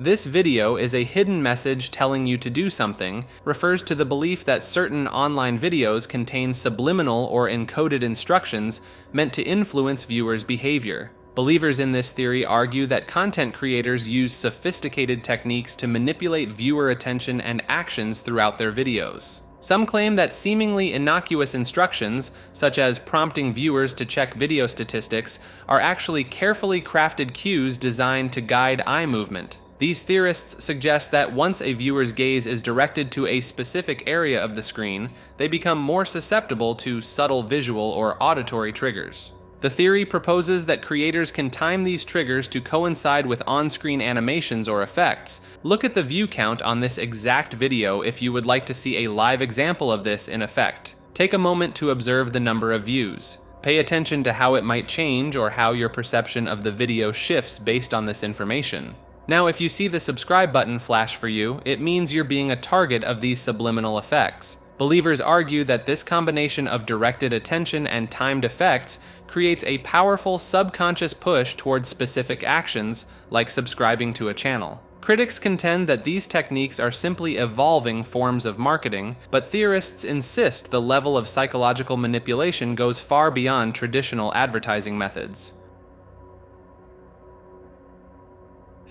This video is a hidden message telling you to do something, refers to the belief that certain online videos contain subliminal or encoded instructions meant to influence viewers' behavior. Believers in this theory argue that content creators use sophisticated techniques to manipulate viewer attention and actions throughout their videos. Some claim that seemingly innocuous instructions, such as prompting viewers to check video statistics, are actually carefully crafted cues designed to guide eye movement. These theorists suggest that once a viewer's gaze is directed to a specific area of the screen, they become more susceptible to subtle visual or auditory triggers. The theory proposes that creators can time these triggers to coincide with on-screen animations or effects. Look at the view count on this exact video if you would like to see a live example of this in effect. Take a moment to observe the number of views. Pay attention to how it might change or how your perception of the video shifts based on this information. Now, if you see the subscribe button flash for you, it means you're being a target of these subliminal effects. Believers argue that this combination of directed attention and timed effects creates a powerful subconscious push towards specific actions, like subscribing to a channel. Critics contend that these techniques are simply evolving forms of marketing, but theorists insist the level of psychological manipulation goes far beyond traditional advertising methods.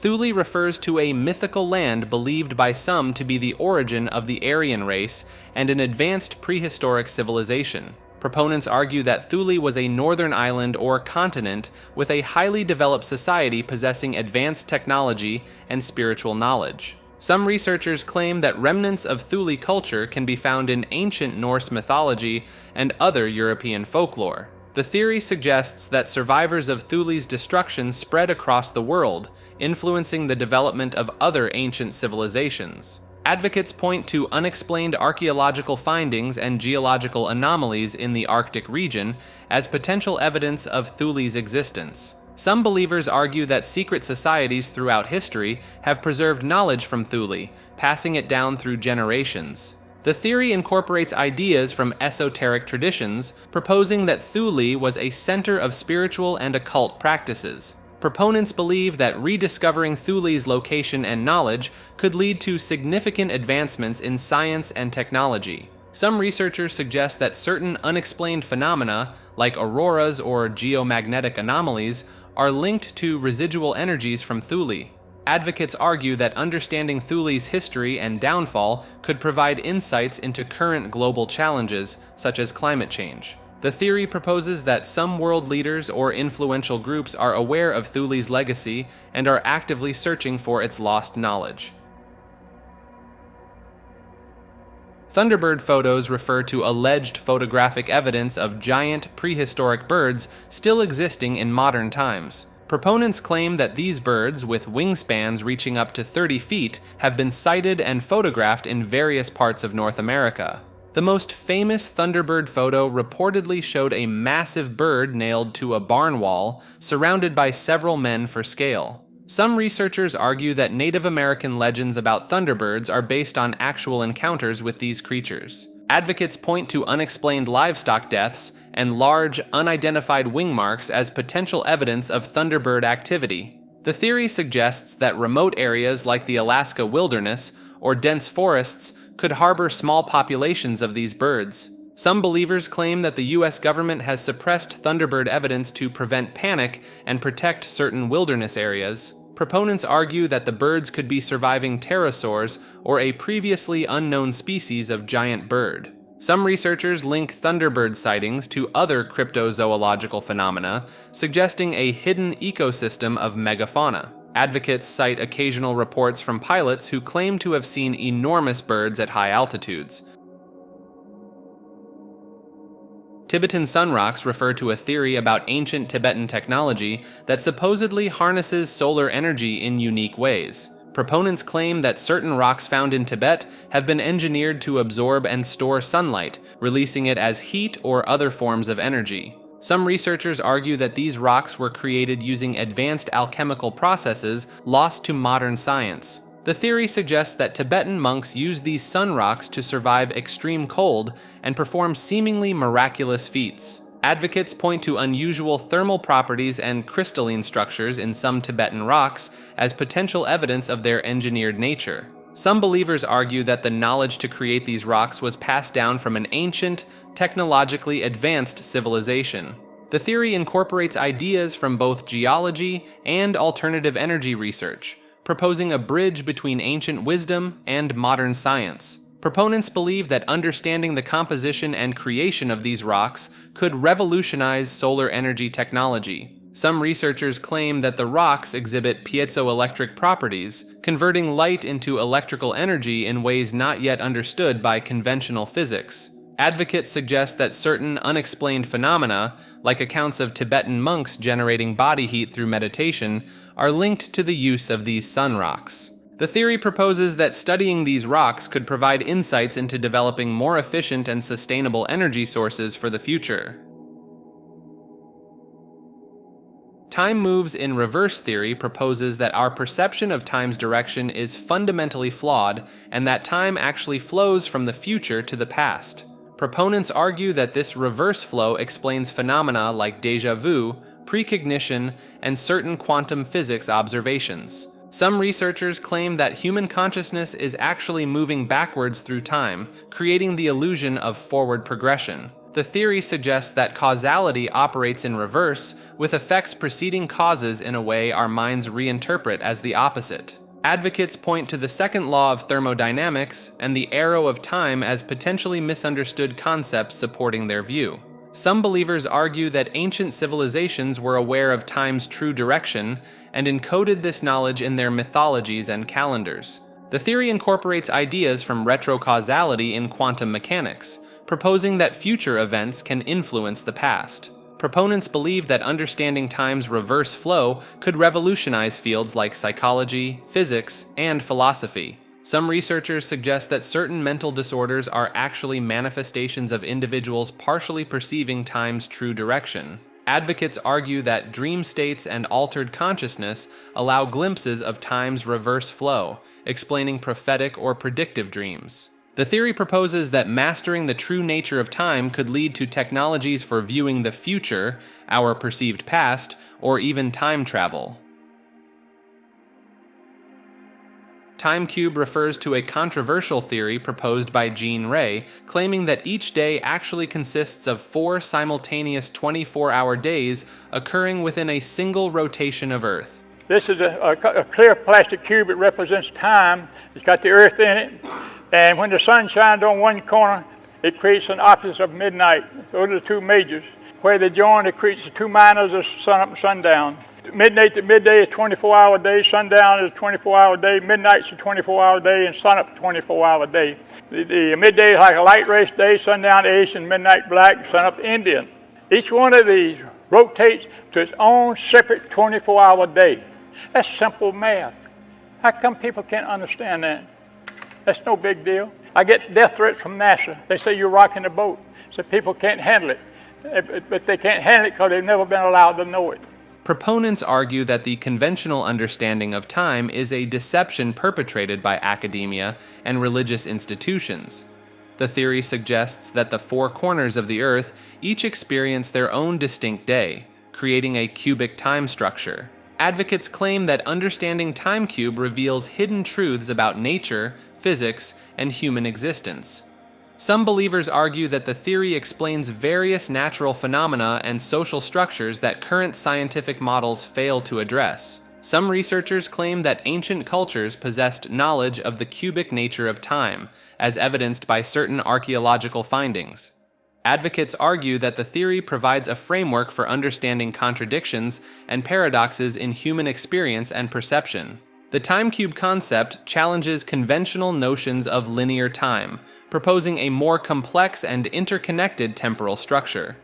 Thule refers to a mythical land believed by some to be the origin of the Aryan race and an advanced prehistoric civilization. Proponents argue that Thule was a northern island or continent with a highly developed society possessing advanced technology and spiritual knowledge. Some researchers claim that remnants of Thule culture can be found in ancient Norse mythology and other European folklore. The theory suggests that survivors of Thule's destruction spread across the world, influencing the development of other ancient civilizations. Advocates point to unexplained archaeological findings and geological anomalies in the Arctic region as potential evidence of Thule's existence. Some believers argue that secret societies throughout history have preserved knowledge from Thule, passing it down through generations. The theory incorporates ideas from esoteric traditions, proposing that Thule was a center of spiritual and occult practices. Proponents believe that rediscovering Thule's location and knowledge could lead to significant advancements in science and technology. Some researchers suggest that certain unexplained phenomena, like auroras or geomagnetic anomalies, are linked to residual energies from Thule. Advocates argue that understanding Thule's history and downfall could provide insights into current global challenges, such as climate change. The theory proposes that some world leaders or influential groups are aware of Thule's legacy and are actively searching for its lost knowledge. Thunderbird photos refer to alleged photographic evidence of giant prehistoric birds still existing in modern times. Proponents claim that these birds, with wingspans reaching up to 30 feet, have been sighted and photographed in various parts of North America. The most famous Thunderbird photo reportedly showed a massive bird nailed to a barn wall, surrounded by several men for scale. Some researchers argue that Native American legends about Thunderbirds are based on actual encounters with these creatures. Advocates point to unexplained livestock deaths and large, unidentified wing marks as potential evidence of Thunderbird activity. The theory suggests that remote areas like the Alaska wilderness or dense forests could harbor small populations of these birds. Some believers claim that the US government has suppressed Thunderbird evidence to prevent panic and protect certain wilderness areas. Proponents argue that the birds could be surviving pterosaurs or a previously unknown species of giant bird. Some researchers link Thunderbird sightings to other cryptozoological phenomena, suggesting a hidden ecosystem of megafauna. Advocates cite occasional reports from pilots who claim to have seen enormous birds at high altitudes. Tibetan sunrocks refer to a theory about ancient Tibetan technology that supposedly harnesses solar energy in unique ways. Proponents claim that certain rocks found in Tibet have been engineered to absorb and store sunlight, releasing it as heat or other forms of energy. Some researchers argue that these rocks were created using advanced alchemical processes lost to modern science. The theory suggests that Tibetan monks used these sun rocks to survive extreme cold and perform seemingly miraculous feats. Advocates point to unusual thermal properties and crystalline structures in some Tibetan rocks as potential evidence of their engineered nature. Some believers argue that the knowledge to create these rocks was passed down from an ancient, technologically advanced civilization. The theory incorporates ideas from both geology and alternative energy research, proposing a bridge between ancient wisdom and modern science. Proponents believe that understanding the composition and creation of these rocks could revolutionize solar energy technology. Some researchers claim that the rocks exhibit piezoelectric properties, converting light into electrical energy in ways not yet understood by conventional physics. Advocates suggest that certain unexplained phenomena, like accounts of Tibetan monks generating body heat through meditation, are linked to the use of these sunrocks. The theory proposes that studying these rocks could provide insights into developing more efficient and sustainable energy sources for the future. Time moves in reverse theory proposes that our perception of time's direction is fundamentally flawed and that time actually flows from the future to the past. Proponents argue that this reverse flow explains phenomena like déjà vu, precognition, and certain quantum physics observations. Some researchers claim that human consciousness is actually moving backwards through time, creating the illusion of forward progression. The theory suggests that causality operates in reverse, with effects preceding causes in a way our minds reinterpret as the opposite. Advocates point to the second law of thermodynamics and the arrow of time as potentially misunderstood concepts supporting their view. Some believers argue that ancient civilizations were aware of time's true direction and encoded this knowledge in their mythologies and calendars. The theory incorporates ideas from retrocausality in quantum mechanics, proposing that future events can influence the past. Proponents believe that understanding time's reverse flow could revolutionize fields like psychology, physics, and philosophy. Some researchers suggest that certain mental disorders are actually manifestations of individuals partially perceiving time's true direction. Advocates argue that dream states and altered consciousness allow glimpses of time's reverse flow, explaining prophetic or predictive dreams. The theory proposes that mastering the true nature of time could lead to technologies for viewing the future, our perceived past, or even time travel. Timecube refers to a controversial theory proposed by Jean Ray, claiming that each day actually consists of 4 simultaneous 24-hour days occurring within a single rotation of Earth. This is a clear plastic cube. It represents time. It's got the Earth in it. And when the sun shines on one corner, it creates an opposite of midnight. Those are the two majors. Where they join, it creates the two minors of sun up and sundown. Midnight to midday is a 24-hour day, sundown is a 24-hour day, midnight's a 24-hour day, and sunup a 24-hour day. The midday is like a light race day, sundown Asian, midnight black, sunup Indian. Each one of these rotates to its own separate 24-hour day. That's simple math. How come people can't understand that? That's no big deal. I get death threats from NASA. They say you're rocking the boat. So people can't handle it. But they can't handle it because they've never been allowed to know it. Proponents argue that the conventional understanding of time is a deception perpetrated by academia and religious institutions. The theory suggests that the 4 corners of the Earth each experience their own distinct day, creating a cubic time structure. Advocates claim that understanding Timecube reveals hidden truths about nature, physics, and human existence. Some believers argue that the theory explains various natural phenomena and social structures that current scientific models fail to address. Some researchers claim that ancient cultures possessed knowledge of the cubic nature of time, as evidenced by certain archaeological findings. Advocates argue that the theory provides a framework for understanding contradictions and paradoxes in human experience and perception. The Timecube concept challenges conventional notions of linear time, proposing a more complex and interconnected temporal structure.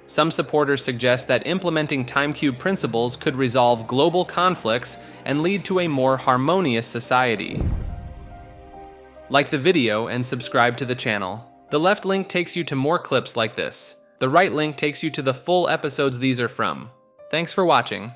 Some supporters suggest that implementing Timecube principles could resolve global conflicts and lead to a more harmonious society. Like the video and subscribe to the channel. The left link takes you to more clips like this. The right link takes you to the full episodes these are from. Thanks for watching.